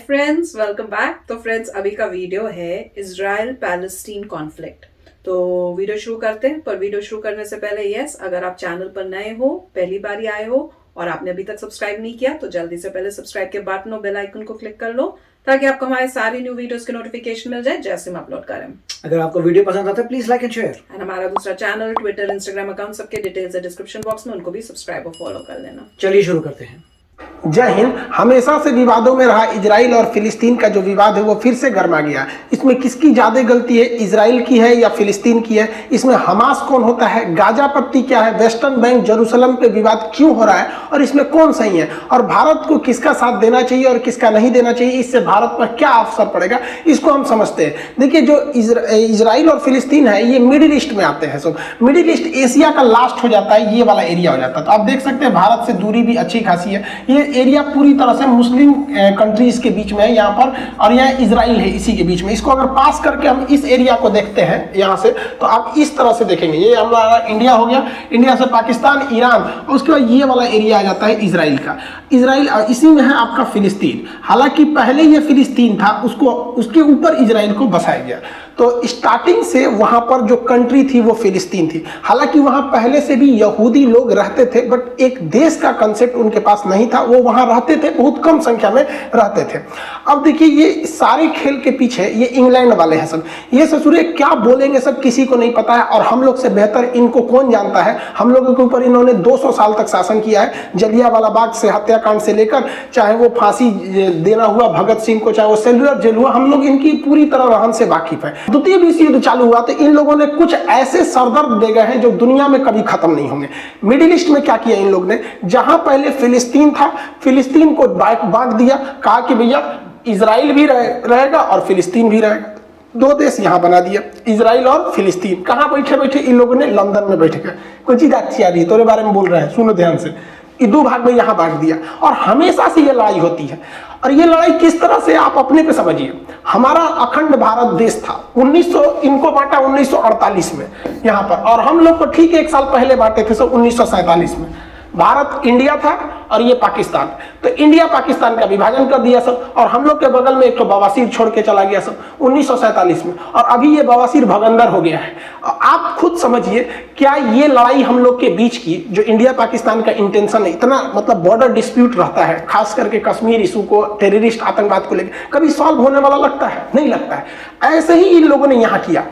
Friends, welcome back. तो friends, अभी का वीडियो है इजराइल पैलेस्टीन कॉन्फ्लिक्ट। तो वीडियो शुरू करते हैं, पर वीडियो शुरू करने से पहले अगर आप चैनल पर नए हो, पहली बार ही आए हो और आपने अभी तक सब्सक्राइब नहीं किया तो जल्दी से पहले सब्सक्राइब के बटन और बेल आइकन को क्लिक कर लो ताकि आपको हमारे सारी न्यू वीडियोस के नोटिफिकेशन मिल जाए जैसे हम अपलोड करें। अगर आपको वीडियो पसंद आता है please like and share. And हमारा दूसरा चैनल, ट्विटर, इंस्टाग्राम अकाउंट सबके डिटेल्स है डिस्क्रिप्शन बॉक्स में, उनको भी सब्सक्राइब और फॉलो कर लेना। चलिए शुरू करते हैं। जय हिंद। हमेशा से विवादों में रहा इजराइल और फिलिस्तीन का जो विवाद है वो फिर से गर्मा गया। इसमें किसकी ज्यादा गलती है, इजराइल की है या फिलिस्तीन की है? इसमें हमास कौन होता है, गाजा पट्टी क्या है, वेस्टर्न बैंक जेरूसलम पे विवाद क्यों हो रहा है और इसमें कौन सही है, और भारत को किसका साथ देना चाहिए और किसका नहीं देना चाहिए, इससे भारत पर क्या असर पड़ेगा, इसको हम समझते हैं। देखिए, जो इजराइल और फिलिस्तीन है ये मिडिल ईस्ट में आते हैं। सब मिडिल ईस्ट एशिया का लास्ट हो जाता है, ये वाला एरिया हो जाता है। तो आप देख सकते हैं भारत से दूरी भी अच्छी खासी है। ये एरिया पूरी तरह से मुस्लिम कंट्रीज के बीच में है यहाँ पर, और यहाँ इजराइल है इसी के बीच में। इसको अगर पास करके हम इस एरिया को देखते हैं यहाँ से, तो आप इस तरह से देखेंगे। ये हमारा इंडिया हो गया, इंडिया से पाकिस्तान, ईरान, और उसके बाद ये वाला एरिया आ जाता है इजराइल का। इजराइल इसी में है आपका फिलिस्तीन। हालांकि पहले ये फिलिस्तीन था, उसके ऊपर इजराइल को बसाया गया। तो स्टार्टिंग से वहां पर जो कंट्री थी वो फिलिस्तीन थी। हालांकि वहां पहले से भी यहूदी लोग रहते थे, बट एक देश का कंसेप्ट उनके पास नहीं था। वो वहां रहते थे, बहुत कम संख्या में रहते थे। अब देखिए, ये सारे खेल के पीछे ये इंग्लैंड वाले हैं सब। ये ससुरे क्या बोलेंगे सब किसी को नहीं पता है, और हम लोग से बेहतर इनको कौन जानता है। हम लोगों के ऊपर इन्होंने 200 साल तक शासन किया है। जलियांवाला बाग से हत्याकांड से लेकर, चाहे वो फांसी देना हुआ भगत सिंह को, चाहे वो सेलुलर जेल हुआ, हम लोग इनकी पूरी तरह रहन से वाकिफ है। द्वितीय विश्व युद्ध चालू हुआ तो इन लोगों ने कुछ ऐसे सरदर्द दे गए हैं जो दुनिया में कभी खत्म नहीं होंगे। मिडिल ईस्ट में क्या किया इन लोग ने, जहां पहले फिलिस्तीन था, फिलिस्तीन को बांट दिया। कहा कि भैया इजराइल भी रहेगा और फिलिस्तीन भी रहेगा। दो देश यहां बना दिया, इजराइल और फिलिस्तीन। कहां बैठे बैठे इन लोगों ने, लंदन में बैठ गए। कोई चीज अच्छी आ रही है, तोरे बारे में बोल रहे हैं, सुनो ध्यान से। ये दो भाग में यहां बांट दिया, और हमेशा से ये लड़ाई होती है। और ये लड़ाई किस तरह से, आप अपने पे समझिए। हमारा अखंड भारत देश था, 1900 इनको बांटा 1948 में यहाँ पर, और हम लोग को ठीक 1 साल पहले बांटे थे, सब 1947 में। भारत इंडिया था और ये पाकिस्तान। तो इंडिया पाकिस्तान का विभाजन कर दिया सब, और हम लोग के बगल में एक तो बवासीर छोड़ के चला गया सब 1947 में, और अभी ये बवासीर भगंदर हो गया है। आप खुद समझिए, क्या ये लड़ाई हम लोग के बीच की जो इंडिया पाकिस्तान का इंटेंशन है, इतना मतलब बॉर्डर डिस्प्यूट रहता है, खास करके कश्मीर इशू को, टेररिस्ट आतंकवाद को लेकर, कभी सॉल्व होने वाला लगता है? नहीं लगता है। ऐसे ही इन लोगों ने यहाँ किया।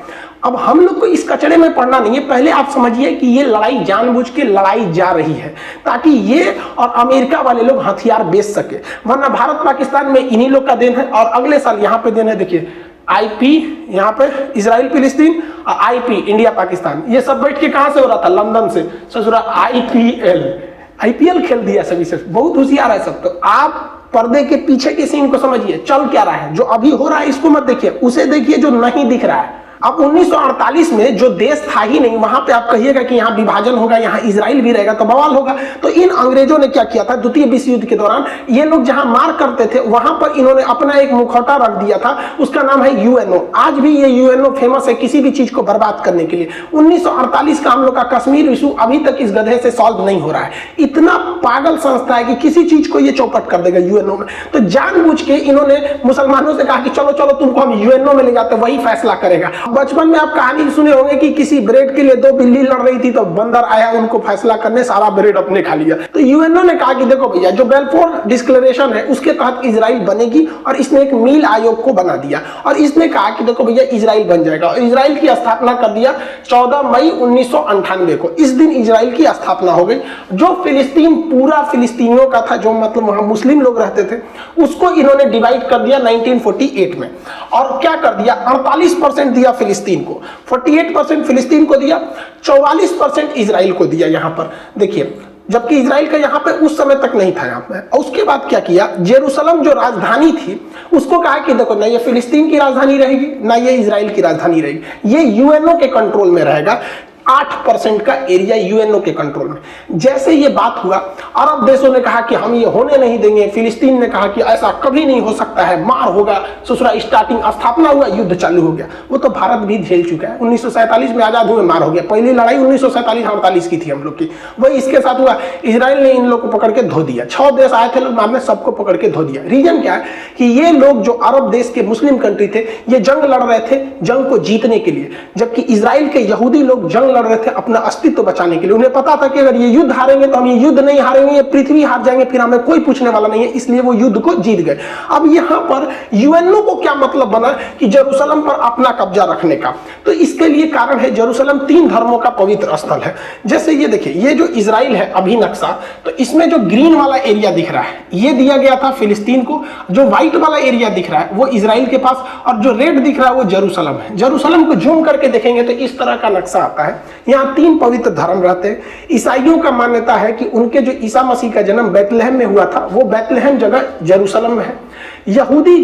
अब हम लोग को इस कचरे में पड़ना नहीं है। पहले आप समझिए कि ये लड़ाई जानबूझ के लड़ाई जा रही है ताकि ये और अमेरिका वाले लोग हथियार बेच सके, वरना भारत पाकिस्तान में इन्हीं लोग का देन है। और अगले साल यहाँ पे देन है, देखिए आईपी यहाँ पे इजराइल फिलिस्तीन, और आईपी इंडिया पाकिस्तान। ये सब बैठ के कहां से हो रहा था, लंदन से। ससुरा आईपीएल खेल दिया सभी से, बहुत होशियार है सब। तो आप पर्दे के पीछे के सीन को समझिए, चल क्या रहा है। जो अभी हो रहा है इसको मत देखिए, उसे देखिए जो नहीं दिख रहा है। अब 1948 में जो देश था ही नहीं, वहां पे आप कहिएगा कि यहाँ विभाजन होगा, यहाँ इजराइल भी रहेगा, तो बवाल होगा। तो इन अंग्रेजों ने क्या किया था, द्वितीय विश्व युद्ध के दौरान ये लोग जहां मार करते थे वहां पर इन्होंने अपना एक मुखौटा रख दिया था, उसका नाम है यूएनओ। आज भी ये यूएनओ फेमस है किसी भी चीज को बर्बाद करने के लिए। 1948 का हम लोग का कश्मीर इशू अभी तक इस गधे से सॉल्व नहीं हो रहा है। इतना पागल संस्था है कि किसी चीज को ये चौपट कर देगा यूएनओ में। तो जानबूझ के इन्होंने मुसलमानों से कहा कि चलो चलो तुमको हम यूएनओ में ले जाते, वही फैसला करेगा। बचपन में आप कहानी सुने होंगे कि किसी ब्रेड के लिए 2 बिल्ली लड़ रही थी, तो बंदर आया उनको फैसला करने, सारा ब्रेड अपने खा लिया। तो यूएनओ ने कहा कि देखो भैया, जो बेलफोर डिक्लेरेशन है उसके तहत इजराइल बनेगी, और इसने एक मील आयोग को बना दिया, और इसने कहा कि देखो भैया इजराइल बन जाएगा। और इजराइल की स्थापना कर दिया 14 मई 1998 को। इस दिन इजराइल की स्थापना हो गई। जो फिलिस्तीन पूरा फिलिस्तीनियों का था, जो मतलब वहां मुस्लिम लोग रहते थे, उसको इन्होंने डिवाइड कर दिया 1948 में। और क्या कर दिया, 48% दिया फिलिस्तीन को, 48% फिलिस्तीन को दिया, 44% इजराइल को दिया। यहां पर देखिए, जबकि इजराइल का यहाँ पे उस समय तक नहीं था यहाँ पे। और उसके बाद क्या किया, जेरूसलम जो राजधानी थी उसको कहा कि देखो, ना ये फिलिस्तीन की राजधानी रहेगी, ना ये इजराइल की राजधानी रहेगी, ये यूएनओ के कंट्रोल में रहेगा। 8% का एरिया यूएनओ के कंट्रोल में। जैसे ये बात हुआ, अरब देशों ने कहा कि हम ये होने नहीं देंगे, फिलिस्तीन ने कहा कि ऐसा कभी नहीं हो सकता है, मार होगा, ससुरा स्टार्टिंग स्थापना हुआ, युद्ध चालू हो गया। वो तो भारत भी झेल चुका है, 1947 में आजाद हुए मार हो गया। पहली लड़ाई 1947-48 की थी हम लोग की, वही इसके साथ हुआ। इजराइल ने इन लोग को पकड़ के धो दिया, 6 देश आए थे लोग मारने, सबको पकड़ के धो दिया। रीजन क्या है कि ये लोग जो अरब देश के मुस्लिम कंट्री थे, ये जंग लड़ रहे थे जंग को जीतने के लिए, जबकि इजराइल के यहूदी लोग जंग लड़ रहे थे अपना अस्तित्व बचाने के लिए। उन्हें पता था कि अगर ये युद्ध हारेंगे तो हम ये युद्ध नहीं हारेंगे, ये पृथ्वी हार जाएंगे, फिर हमें कोई पूछने वाला नहीं है, इसलिए वो युद्ध को जीत गए। अब यहां पर यूएनओ को क्या मतलब बना कि जेरूशलम पर अपना कब्जा रखने का? तो इसके लिए कारण है जेरूशलम 3 धर्मों का पवित्र स्थल है। जैसे ये देखिए, ये जो इजराइल है अभी नक्शा, तो इसमें जो ग्रीन वाला एरिया दिख रहा है ये दिया गया था फिलिस्तीन को, जो व्हाइट वाला एरिया दिख रहा है वो इजराइल के पास, और जो रेड दिख रहा है वो जेरूशलम है। जेरूशलम को जूम करके देखेंगे तो इस तरह का नक्शा आता है। यहाँ 3 पवित्र धर्म रहते हैं। ईसाइयों का मान्यता है कि उनके जो ईसा मसीह का जन्म बैतलहम में हुआ था, वो बैतलहम जगह जेरूशलम में है। यहूदी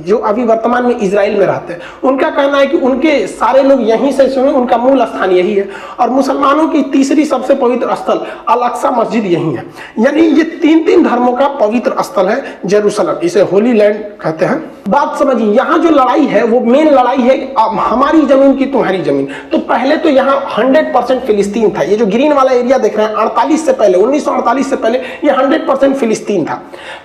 जो अभी वर्तमान में इजराइल में रहते हैं, उनका कहना है कि उनके सारे लोग यहीं से सुने, उनका मूल स्थान यही है। और मुसलमानों की तीसरी सबसे पवित्र स्थल अल अक्सा मस्जिद यही है। यानी ये 3 धर्मों का पवित्र स्थल है जेरूशलम, इसे होली लैंड कहते हैं। बात समझिए, यहाँ जो लड़ाई है वो मेन लड़ाई है हमारी जमीन की तुम्हारी जमीन। तो पहले तो यहाँ 100% फिलिस्तीन था। ये जो ग्रीन वाला एरिया देख रहे हैं 48 से पहले, 1948 से पहले ये 100% फिलिस्तीन था।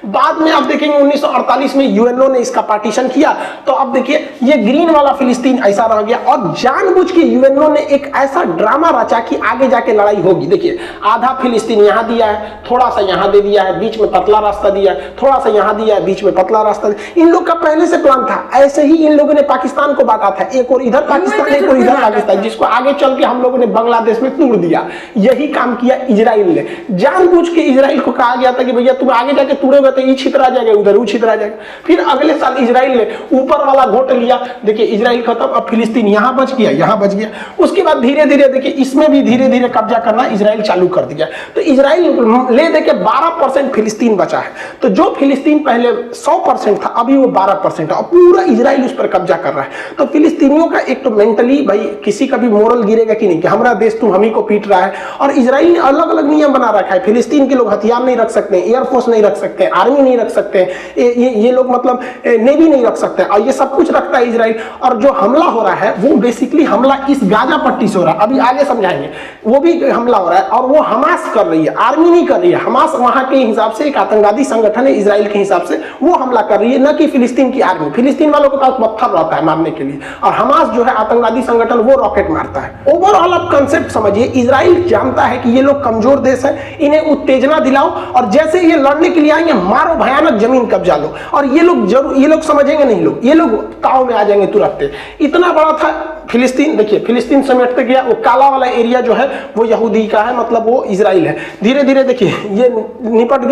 बाद में आप देखेंगे 1948 में यूएनओ ने इसका पार्टीशन किया, तो अब देखिए ये ग्रीन वाला फिलिस्तीन ऐसा रह गया। और जानबूझ के यूएनओ ने एक ऐसा ड्रामा रचा कि आगे जाके लड़ाई होगी। देखिए आधा फिलिस्तीन यहाँ दिया है, थोड़ा सा यहाँ दे दिया है, बीच में पतला रास्ता दिया है, थोड़ा सा यहाँ दिया है, बीच में पतला रास्ता दिया। इन लोग का पहले से प्लान था। ऐसे ही इन लोगों ने पाकिस्तान को बांटा था, एक और इधर पाकिस्तान, एक और इधर पाकिस्तान, जिसको आगे चल के हम लोगों ने बांग्लादेश में तोड़ दिया। यही काम किया इजराइल ने। जानबूझ के इजराइल को कहा गया था कि भैया तुम आगे जाके तोड़ोगे तो ये छितरा जाएगा, उधर वो छितरा जाएगा। फिर अगले साल इजराइल ने ऊपर वाला घोट लिया। देखिए इजराइल खत्म, अब फिलिस्तीन यहाँ बच गया, यहाँ बच गया। उसके बाद धीरे धीरे देखिए इसमें भी धीरे धीरे कब्जा करना इजराइल चालू कर दिया। तो इजराइल ले देके 12% फिलिस्तीन बचा है। तो जो फिलिस्तीन पहले 100% था, अभी वो 12% है, और पूरा इजराइल उस पर कब्जा कर रहा है। तो फिलिस्तीनियों का एक तो मेंटली भाई किसी का भी मोरल गिरेगा कि नहीं कि हमारा देश तुम हम ही को पीट रहा है। और इजराइल ने अलग अलग नियम बना रखा है। फिलिस्तीन के लोग हथियार नहीं रख सकते, एयरफोर्स नहीं रख सकते, आर्मी नहीं रख सकते, ये लोग मतलब नेवी नहीं रख सकते, और ये सब कुछ रखता है इजराइल। और जो हमला हो रहा है वो बेसिकली हमला इस गाजा पट्टी से हो रहा है, अभी आगे समझाएंगे। वो भी हमला हो रहा है और वो हमास कर रही है, आर्मी नहीं कर रही है। हमास वहां के हिसाब से एक आतंकवादी संगठन है, इजराइल के हिसाब से वो हमला कर रही है, न कि फिलिस्तीन की आर्मी। फिलिस्तीन वालों के पास पत्थर रहता है मारने के लिए, और हमास जो है आतंकवादी संगठन, वो रॉकेट मारता है। ओवरऑल आप कंसेप्ट समझिए, इजराइल जानता है कि ये लोग कमजोर देश है, इन्हें उत्तेजना दिलाओ, और जैसे ये लड़ने के लिए आएंगे मारो, भयानक जमीन कब्जा लो। और ये लोग समझेंगे नहीं, ये लोग ताव में आ जाएंगे तुरंत। इतना बड़ा था फिलिस्तीन। देखिए फिलिस्तीन समेटते गया, वो काला वाला एरिया जो है वो यहूदी का है, मतलब वो इजराइल है। धीरे धीरे देखिए ये निपट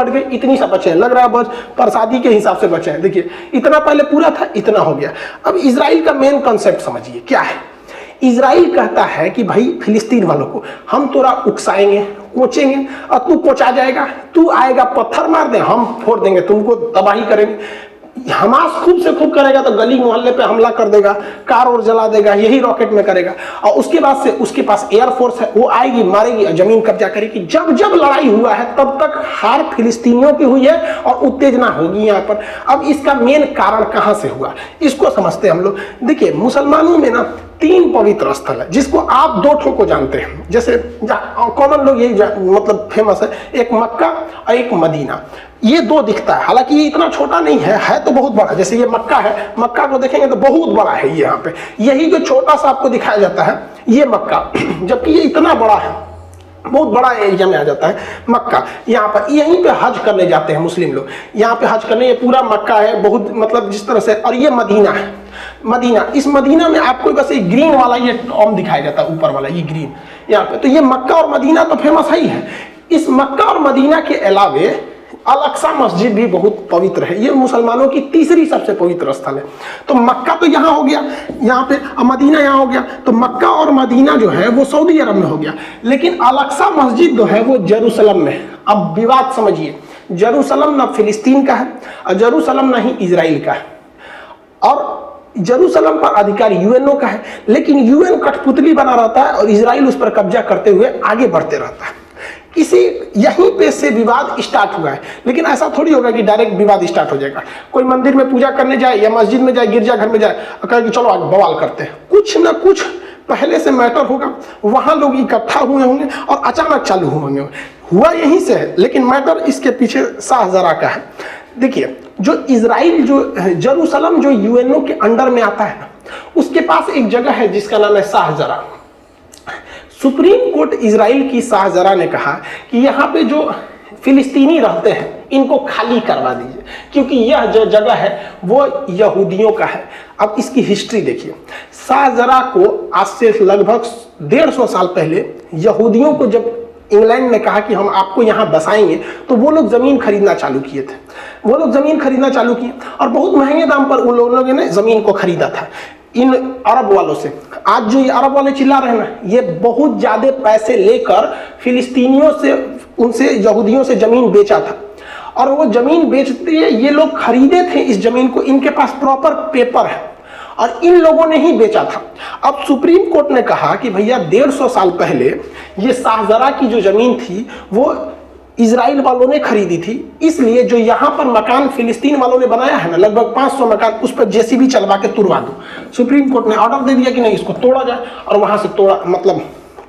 गए, इतनी सा बचे हैं, लग रहा है बस प्रसादी के हिसाब से बचे हैं। देखिए इतना पहले पूरा था, इतना हो गया। अब इजराइल का मेन कॉन्सेप्ट समझिए क्या है। इजराइल कहता है कि भाई फिलिस्तीन वालों को हम तोरा उकसाएंगे, कोचेंगे, और तू कोचा जाएगा, तू आएगा पत्थर मार दे, हम फोड़ देंगे, तुमको तबाही करेंगे। हमास खूब से खूब करेगा तो गली मोहल्ले पे हमला कर देगा, कार और जला देगा, यही रॉकेट में करेगा। और उसके बाद से उसके पास एयरफोर्स है, वो आएगी, मारेगी, जमीन कब्जा करेगी। जब जब लड़ाई हुआ है तब तक हार फिलिस्तीनियों की हुई है और उत्तेजना होगी यहाँ पर। अब इसका मेन कारण कहाँ से हुआ, इसको समझते हैं हम लोग। देखिए मुसलमानों में ना 3 पवित्र स्थल है, जिसको आप 2 ठो को जानते हैं, जैसे कॉमन लोग यही मतलब फेमस है, एक मक्का और एक मदीना। ये 2 दिखता है, हालांकि ये इतना छोटा नहीं है तो बहुत बड़ा। जैसे ये मक्का है, मक्का को देखेंगे तो बहुत बड़ा है ये यहाँ पे। यही जो छोटा सा आपको दिखाया जाता है ये मक्का, जबकि ये इतना बड़ा है, बहुत बड़ा एरिया में आ जाता है मक्का। यहाँ पर यहीं पे हज करने जाते हैं मुस्लिम लोग, यहाँ पे हज करने। ये पूरा मक्का है, बहुत मतलब जिस तरह से। और ये मदीना है, मदीना। इस मदीना में आपको बस एक ग्रीन वाला ये टॉम दिखाया जाता है, ऊपर वाला ये ग्रीन यहाँ पे। तो ये मक्का और मदीना तो फेमस ही है। इस मक्का और मदीना के अलावे अल अक्सा मस्जिद भी बहुत पवित्र है। ये मुसलमानों की तीसरी सबसे पवित्र स्थल है। तो मक्का तो यहाँ हो गया, यहाँ पे मदीना यहाँ हो गया। तो मक्का और मदीना जो है वो सऊदी अरब में हो गया, लेकिन अल अक्सा मस्जिद जो है वो जेरूशलम में। अब विवाद समझिए, जेरूशलम ना फिलिस्तीन का है और जेरूशलम ना ही इजराइल का है, और जेरूशलम पर अधिकार यूएनओ का है। लेकिन यूएन कठपुतली बना रहता है और इजराइल उस पर कब्जा करते हुए आगे बढ़ते रहता है। इसी यहीं पे से विवाद स्टार्ट हुआ है। लेकिन ऐसा थोड़ी होगा कि डायरेक्ट विवाद स्टार्ट हो जाएगा। कोई मंदिर में पूजा करने जाए या मस्जिद में जाए, गिरजाघर में जाए और कहे कि चलो आज बवाल करते हैं, कुछ ना कुछ पहले से मैटर होगा, वहां लोग इकट्ठा हुए होंगे और अचानक चालू होंगे। हुआ यहीं से है, लेकिन मैटर इसके पीछे शाहजरा का है। देखिए, जो इजराइल, जो जेरूसलम जो यूएनओ के अंडर में आता है ना, उसके पास एक जगह है जिसका नाम है शाहजरा। सुप्रीम कोर्ट इजराइल की शाहजरा ने कहा कि यहाँ पे जो फिलिस्तीनी रहते हैं इनको खाली करवा दीजिए, क्योंकि यह जो जगह है वो यहूदियों का है। अब इसकी हिस्ट्री देखिए। शाहजरा को आज से लगभग 150 साल पहले यहूदियों को जब इंग्लैंड ने कहा कि हम आपको यहाँ बसाएंगे, तो वो लोग जमीन खरीदना चालू किए थे। वो लोग जमीन खरीदना चालू किए और बहुत महंगे दाम पर उन लोगों ने जमीन को खरीदा था इन अरब वालों से। आज जो ये अरब वाले चिल्ला रहे हैं ना, ये बहुत ज्यादा पैसे लेकर फिलिस्तीनियों से, उनसे यहूदियों से जमीन बेचा था। और वो जमीन बेचते ये लोग खरीदे थे इस जमीन को, इनके पास प्रॉपर पेपर है और इन लोगों ने ही बेचा था। अब सुप्रीम कोर्ट ने कहा कि भैया 150 साल पहले ये शाहजरा की जो जमीन थी वो इजराइल वालों ने खरीदी थी, इसलिए जो यहाँ पर मकान फिलिस्तीन वालों ने बनाया है ना, लगभग 500 मकान, उस पर जेसीबी चलवा के तुड़वा दो। सुप्रीम कोर्ट ने ऑर्डर दे दिया कि नहीं, इसको तोड़ा जाए और वहां से तोड़ा, मतलब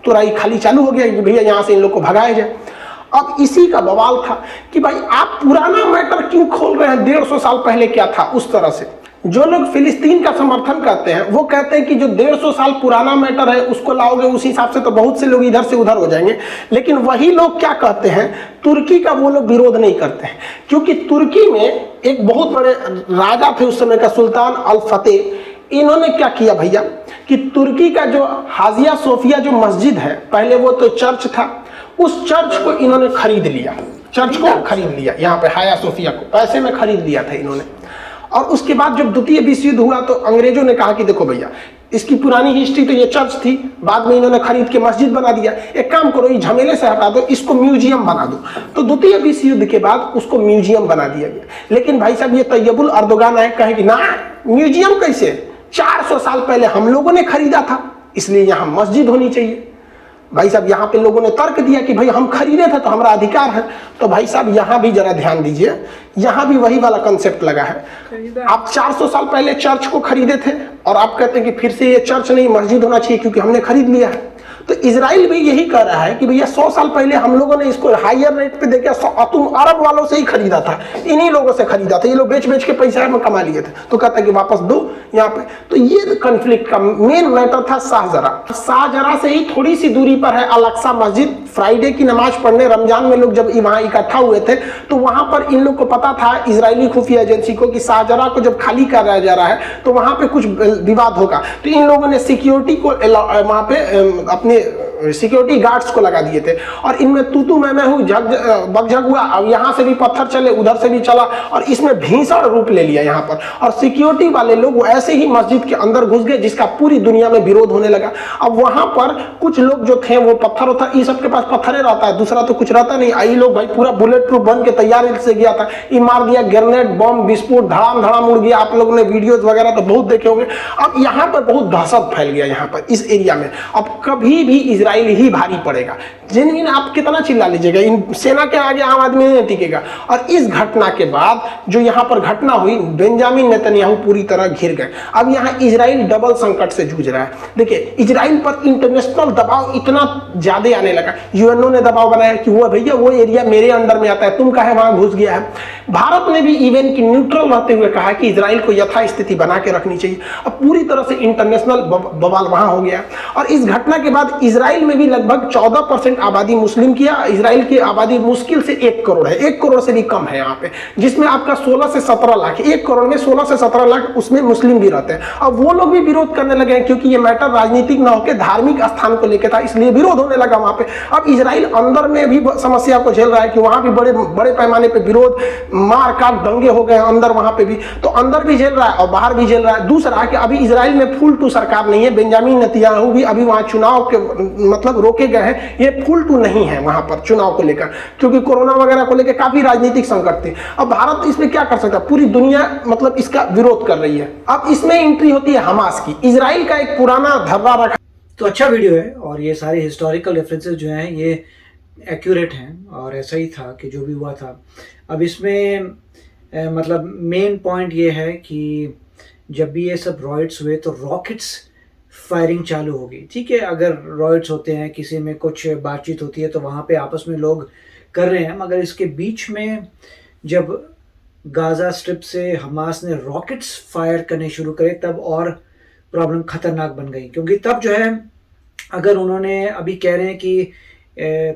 तुराई खाली चालू हो गया कि भैया यहाँ से इन लोग को भगाया जाए। अब इसी का बवाल था कि भाई आप पुराना मैटर क्यों खोल रहे हैं, 150 साल पहले क्या था उस तरह से। जो लोग फिलिस्तीन का समर्थन करते हैं वो कहते हैं कि जो 150 साल पुराना मैटर है उसको लाओगे, उस हिसाब से तो बहुत से लोग इधर से उधर हो जाएंगे। लेकिन वही लोग क्या कहते हैं, तुर्की का वो लोग विरोध नहीं करते हैं, क्योंकि तुर्की में एक बहुत बड़े राजा थे उस समय का, सुल्तान अल फतेह। इन्होंने क्या किया भैया कि तुर्की का जो हाजिया सोफिया जो मस्जिद है, पहले वो तो चर्च था, उस चर्च को इन्होंने खरीद लिया, चर्च को खरीद लिया, यहाँ पे हाया सोफिया को पैसे में खरीद लिया था इन्होंने। और उसके बाद जब द्वितीय विश्व युद्ध हुआ तो अंग्रेजों ने कहा कि देखो भैया, इसकी पुरानी हिस्ट्री तो ये चर्च थी, बाद में इन्होंने खरीद के मस्जिद बना दिया, एक काम करो ये झमेले से हटा दो, इसको म्यूजियम बना दो। तो द्वितीय विश्व युद्ध के बाद उसको म्यूजियम बना दिया गया। लेकिन भाई साहब ये तैयबुल अर्दोगान आए, कहे कि ना म्यूजियम कैसे, 400 साल पहले हम लोगों ने खरीदा था, इसलिए यहाँ मस्जिद होनी चाहिए। भाई साहब यहाँ पे लोगों ने तर्क दिया कि भाई हम खरीदे थे तो हमारा अधिकार है। तो भाई साहब यहाँ भी जरा ध्यान दीजिए, यहाँ भी वही वाला कंसेप्ट लगा है। आप 400 साल पहले चर्च को खरीदे थे और आप कहते हैं कि फिर से ये चर्च नहीं मस्जिद होना चाहिए क्योंकि हमने खरीद लिया है। तो इजराइल भी यही कह रहा है कि भैया 100 साल पहले हम लोगों ने इसको हायर रेट पे देके तुम अरब वालों से ही खरीदा था, इन्हीं लोगों से खरीदा था, ये लोग बेच बेच के पैसा में कमा लिए थे, तो कहता है कि वापस दो यहाँ पे। तो ये कॉन्फ्लिक्ट का मेन मैटर था शाहजरा। शाहजरा से ही थोड़ी सी दूरी पर है अल-अक्सा मस्जिद। फ्राइडे की नमाज पढ़ने रमजान में लोग जब वहां इकट्ठा हुए थे तो वहां पर इन लोग को पता था, इजरायली खुफिया एजेंसी को, कि शाहजरा को जब खाली कराया जा रहा है तो वहां पे कुछ विवाद होगा। तो इन लोगों ने सिक्योरिटी को वहां पे अपने सिक्योरिटी गार्ड्स को लगा दिए थे और इनमें तू मैं हूँ बगझग हुआ। अब यहाँ से भी पत्थर चले, उधर से भी चला और इसमें भीषण रूप ले लिया यहाँ पर। और सिक्योरिटी वाले लोग ऐसे ही मस्जिद के अंदर घुस गए जिसका पूरी दुनिया में विरोध होने लगा। अब वहां पर कुछ लोग जो थे वो पत्थर होता, ये सबके पास पत्थरे रहता है, दूसरा तो कुछ रहता नहीं। आई लोग भाई पूरा बुलेट प्रूफ बन के तैयार से गया था, ये मार दिया, ग्रेनेड बम विस्फोट धड़ाम धड़ाम उड़ गया। आप लोगों ने वीडियोस वगैरह तो बहुत देखे होंगे। अब यहाँ पर बहुत दहशत फैल गया यहाँ पर इस एरिया में। अब कभी भी इजराइल ही भारी पड़ेगा। जिन आप कितना चिल्ला लीजिएगा, इन सेना के आगे आम आदमी नहीं टिकेगा। और इस घटना के बाद जो यहाँ पर घटना हुई, बेंजामिन नेतन्याहू पूरी तरह घिर गए। अब यहाँ इजराइल डबल संकट से जूझ रहा है। देखिए इजराइल पर इंटरनेशनल दबाव इतना ज्यादा आने लगा, यूएनओ ने दबाव बनाया कि वो भैया वो एरिया मेरे अंडर में आता है, तुम काहे वहां घुस गया है। भारत ने भी इवन की न्यूट्रल रहते हुए कहा कि इजराइल को यथास्थिति बना के रखनी चाहिए। अब पूरी तरह से इंटरनेशनल बवाल वहां हो गया। और इस घटना के बाद इजराइल में भी लगभग 14% आबादी मुस्लिम किया। इजराइल की आबादी मुश्किल से 1 करोड़ है, 1 करोड़ से भी कम है यहाँ पे, जिसमें आपका 16 से 17 लाख, 1 करोड़ में 16 से 17 लाख उसमें मुस्लिम भी रहते हैं। अब वो लोग भी विरोध करने लगे हैं क्योंकि ये मैटर राजनीतिक न होकर धार्मिक स्थान को लेकर था, इसलिए विरोध होने लगा वहां पे। अब इजराइल अंदर में भी समस्या को झेल रहा है कि वहां भी बड़े बड़े पैमाने पे विरोध, मार काट दंगे हो गए अंदर, वहां पे भी तो अंदर भी झेल रहा है और बाहर भी झेल रहा है। दूसरा कि अभी इजराइल में फुल टू सरकार नहीं है, बेंजामिन नेतन्याहू भी अभी वहां चुनाव के मतलब रोके गए हैं, ये फुल टू नहीं है वहां पर चुनाव को लेकर, क्योंकि कोरोना वगैरह को लेकर काफी राजनीतिक संकट थे। अब भारत इसमें क्या कर सकता है, पूरी दुनिया मतलब इसका विरोध कर रही है। अब इसमें एंट्री होती है हमास की। इजराइल का एक पुराना धर्रा रखा। तो अच्छा वीडियो है और ये सारे हिस्टोरिकल रेफरेंसेस जो हैं ये एक्यूरेट हैं और ऐसा ही था कि जो भी हुआ था। अब इसमें मतलब मेन पॉइंट ये है कि जब भी ये सब रॉयट्स हुए तो रॉकेट्स फायरिंग चालू होगी। ठीक है, अगर रॉयट्स होते हैं, किसी में कुछ बातचीत होती है तो वहाँ पे आपस में लोग कर रहे हैं, मगर इसके बीच में जब गाज़ा स्ट्रिप से हमास ने रॉकेट्स फायर करने शुरू करे तब और प्रॉब्लम खतरनाक बन गई। क्योंकि तब जो है, अगर उन्होंने अभी कह रहे हैं कि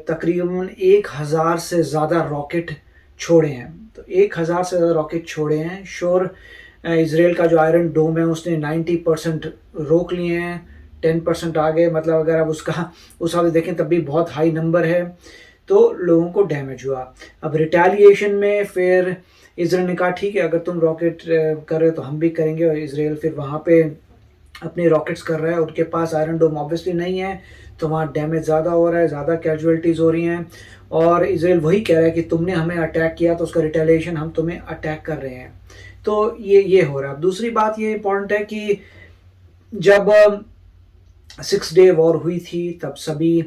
तकरीबन 1000 से ज़्यादा रॉकेट छोड़े हैं, तो 1000 से ज़्यादा रॉकेट छोड़े हैं। श्योर इसराइल का जो आयरन डोम है उसने 90% रोक लिए हैं, 10% आ गए। मतलब अगर आप उसका उस हिसाब से देखें तब भी बहुत हाई नंबर है, तो लोगों को डैमेज हुआ। अब रिटेलिएशन में फिर इसराइल ने कहा ठीक है, अगर तुम रॉकेट कर रहे हो तो हम भी करेंगे, और इसराइल फिर वहाँ पे अपने रॉकेट्स कर रहा है। उनके पास आयरन डोम ऑब्वियसली नहीं है, तो वहाँ डैमेज ज़्यादा हो रहा है, ज़्यादा कैजुअलिटीज़ हो रही हैं, और इसराइल वही कह रहा है कि तुमने हमें अटैक किया तो उसका रिटेलिएशन हम तुम्हें अटैक कर रहे हैं। तो ये हो रहा है। अब दूसरी बात ये इम्पॉर्टेंट है कि जब 6 डे वॉर हुई थी तब सभी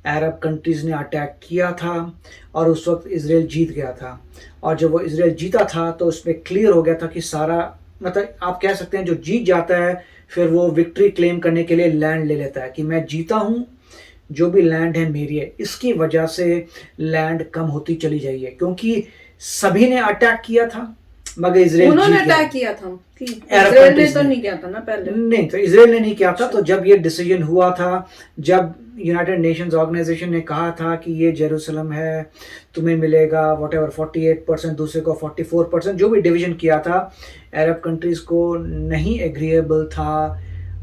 अरब कंट्रीज़ ने अटैक किया था, और उस वक्त इसराइल जीत गया था। और जब वो इसराइल जीता था तो उसमें क्लियर हो गया था कि सारा, मतलब आप कह सकते हैं जो जीत जाता है फिर वो विक्ट्री क्लेम करने के लिए लैंड ले लेता है कि मैं जीता हूँ, जो भी लैंड है मेरी है। इसकी वजह से लैंड कम होती चली जाइए, क्योंकि सभी ने अटैक किया था मगर इसराइल उन्होंने जीत गया। अटैक किया था, इसराइल ने तो नहीं किया था ना पहले। नहीं, तो इसराइल ने नहीं किया था। तो जब ये डिसीजन हुआ था, जब यूनाइटेड नेशंस ऑर्गेनाइजेशन ने कहा था कि ये जेरूसलम है, तुम्हें मिलेगा व्हाटएवर 48%, दूसरे को 44%, जो भी डिवीजन किया था, अरब कंट्रीज को नहीं एग्रीएबल था,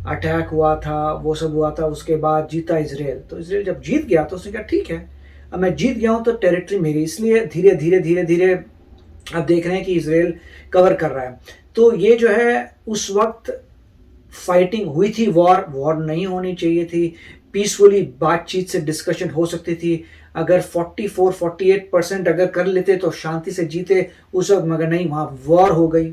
अटैक हुआ था, वो सब हुआ था। उसके बाद जीता इसराइल। तो इसराइल जब जीत गया तो उसने कहा ठीक है, अब मैं जीत गया हूँ तो टेरिटरी मेरी। इसलिए धीरे धीरे अब देख रहे हैं कि इसराइल कवर कर रहा है। तो ये जो है उस वक्त फाइटिंग हुई थी, वॉर नहीं होनी चाहिए थी, पीसफुली बातचीत से डिस्कशन हो सकती थी। अगर 44-48% अगर कर लेते तो शांति से जीते उस वक्त, मगर नहीं, वहाँ वॉर हो गई।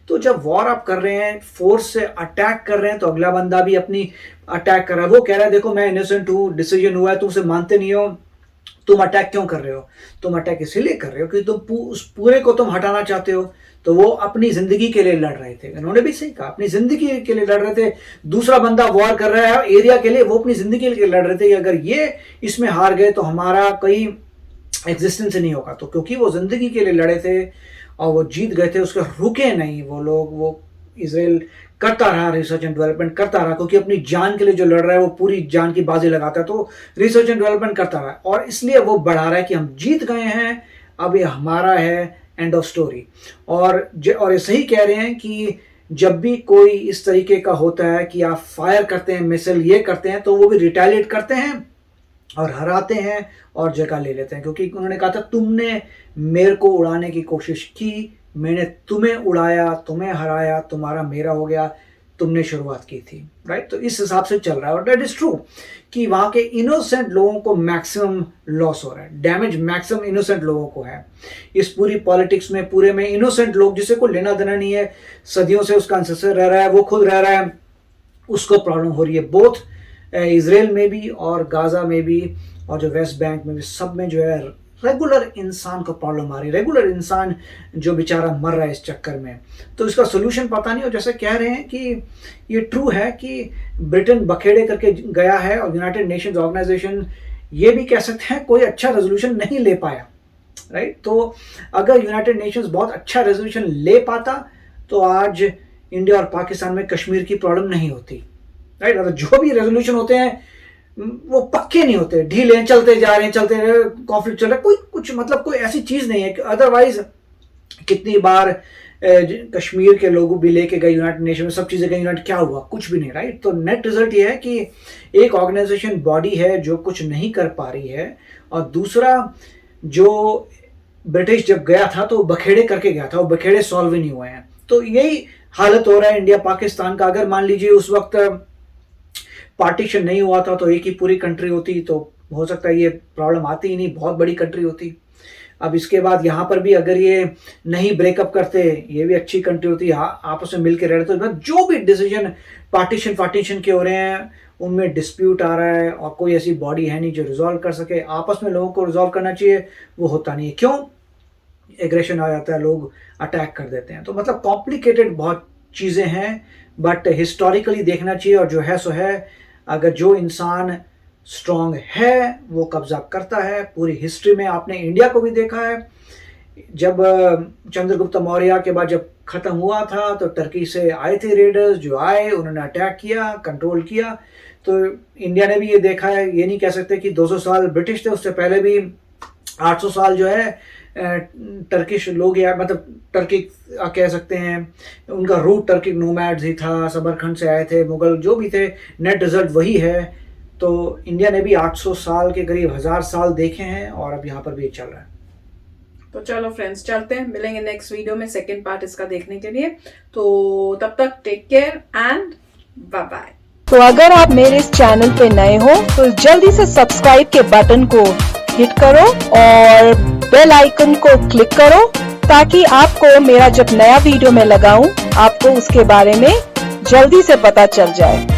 तो जब वॉर आप कर रहे हैं, फोर्स से अटैक कर रहे हैं, तो अगला बंदा भी अपनी अटैक कर रहा है। वो कह रहा है देखो मैं इनोसेंट हूँ, डिसीजन हुआ है, तुमसे मानते नहीं हो, तुम अटैक क्यों कर रहे हो? तुम अटैक इसीलिए कर रहे हो कि तुम उस पूरे को तुम हटाना चाहते हो। तो वो अपनी जिंदगी के लिए लड़ रहे थे, उन्होंने भी सही कहा, अपनी जिंदगी के लिए लड़ रहे थे। दूसरा बंदा वॉर कर रहा है एरिया के लिए, वो अपनी जिंदगी के लिए लड़ रहे थे। अगर ये इसमें हार गए तो हमारा कोई एग्जिस्टेंस नहीं होगा। तो क्योंकि वो जिंदगी के लिए लड़े थे और वो जीत गए थे, उसके रुके नहीं वो लोग। वो इसराइल करता रहा, रिसर्च एंड डेवलपमेंट करता रहा, क्योंकि अपनी जान के लिए जो लड़ रहा है वो पूरी जान की बाजी लगाता है। तो रिसर्च एंड डेवलपमेंट करता रहा, और इसलिए वो बढ़ा रहा है कि हम जीत गए हैं, अब ये हमारा है, एंड ऑफ स्टोरी। और ये सही कह रहे हैं कि जब भी कोई इस तरीके का होता है कि आप फायर करते हैं मिसाइल, ये करते हैं, तो वो भी रिटेलिएट करते हैं और हराते हैं और जगह ले लेते हैं। क्योंकि उन्होंने कहा था तुमने मेरे को उड़ाने की कोशिश की, मैंने तुम्हें उड़ाया, तुम्हें हराया, तुम्हारा मेरा हो गया, तुमने शुरुआत की थी, राइट। तो इस हिसाब से चल रहा है, और दैट इज ट्रू कि वहाँ के इनोसेंट लोगों को मैक्सिमम लॉस हो रहा है, डैमेज मैक्सिमम इनोसेंट लोगों को है। इस पूरी पॉलिटिक्स में पूरे में इनोसेंट लोग, जिसे कोई लेना देना नहीं है, सदियों से उसका अंसेसर रह रहा है, वो खुद रह रहा है, उसको प्रॉब्लम हो रही है। बोथ इसराइल में भी और गाजा में भी और जो वेस्ट बैंक में भी, सब में जो है रेगुलर इंसान को प्रॉब्लम आ रही है। रेगुलर इंसान जो बेचारा मर रहा है इस चक्कर में। तो इसका सोल्यूशन पता नहीं। और जैसे कह रहे हैं कि ये ट्रू है कि ब्रिटेन बखेड़े करके गया है, और यूनाइटेड नेशंस ऑर्गेनाइजेशन ये भी कह सकते हैं कोई अच्छा रेजोल्यूशन नहीं ले पाया, राइट। तो अगर यूनाइटेड नेशंस बहुत अच्छा रेजोल्यूशन ले पाता तो आज इंडिया और पाकिस्तान में कश्मीर की प्रॉब्लम नहीं होती, राइट। और जो भी रेजोल्यूशन होते हैं वो पक्के नहीं होते, ढीले चलते जा रहे हैं, चलते रहे, कॉन्फ्लिक्ट चल रहा है, कोई कुछ मतलब कोई ऐसी चीज नहीं है। अदरवाइज कितनी बार कश्मीर के लोगों भी लेके गए यूनाइटेड नेशन में, सब चीजें गई यूनाइट, क्या हुआ? कुछ भी नहीं, राइट। तो नेट रिजल्ट ये है कि एक ऑर्गेनाइजेशन बॉडी है जो कुछ नहीं कर पा रही है, और दूसरा जो ब्रिटिश जब गया था तो बखेड़े करके गया था, वो बखेड़े सॉल्व ही नहीं हुए हैं। तो यही हालत हो रहा है इंडिया पाकिस्तान का। अगर मान लीजिए उस वक्त पार्टीशन नहीं हुआ था तो एक ही पूरी कंट्री होती, तो हो सकता है ये प्रॉब्लम आती ही नहीं, बहुत बड़ी कंट्री होती। अब इसके बाद यहाँ पर भी अगर ये नहीं ब्रेकअप करते, ये भी अच्छी कंट्री होती, आपस में मिलकर रह रहे, तो जो भी डिसीजन पार्टीशन के हो रहे हैं उनमें डिस्प्यूट आ रहा है और कोई ऐसी बॉडी है नहीं जो रिजॉल्व कर सके, आपस में लोगों को रिजॉल्व करना चाहिए, वो होता नहीं है। क्यों? एग्रेशन आ जाता है, लोग अटैक कर देते हैं। तो मतलब कॉम्प्लिकेटेड बहुत चीज़ें हैं, बट हिस्टोरिकली देखना चाहिए और जो है सो है। अगर जो इंसान स्ट्रांग है वो कब्जा करता है। पूरी हिस्ट्री में आपने इंडिया को भी देखा है, जब चंद्रगुप्त मौर्य के बाद जब ख़त्म हुआ था तो टर्की से आए थे रेडर्स, जो आए उन्होंने अटैक किया, कंट्रोल किया। तो इंडिया ने भी ये देखा है, ये नहीं कह सकते कि 200 साल ब्रिटिश थे, उससे पहले भी 800 साल जो है टर्किश लोग, या मतलब टर्की कह सकते हैं, उनका रूट टर्किक नोमैड्स ही था, समरखंड से आए थे, मुगल जो भी थे, नेट रिजल्ट वही है। तो इंडिया ने भी 800 साल के करीब 1000 साल देखे हैं और अब यहाँ पर भी चल रहा है। तो चलो फ्रेंड्स, चलते हैं, मिलेंगे नेक्स्ट वीडियो में सेकंड पार्ट इसका देखने के लिए। तो तब तक take care and bye bye. तो अगर आप मेरे इस चैनल पे नए हो तो जल्दी से सब्सक्राइब के बटन को हिट करो और बेल आइकन को क्लिक करो, ताकि आपको मेरा जब नया वीडियो मैं लगाऊं आपको उसके बारे में जल्दी से पता चल जाए।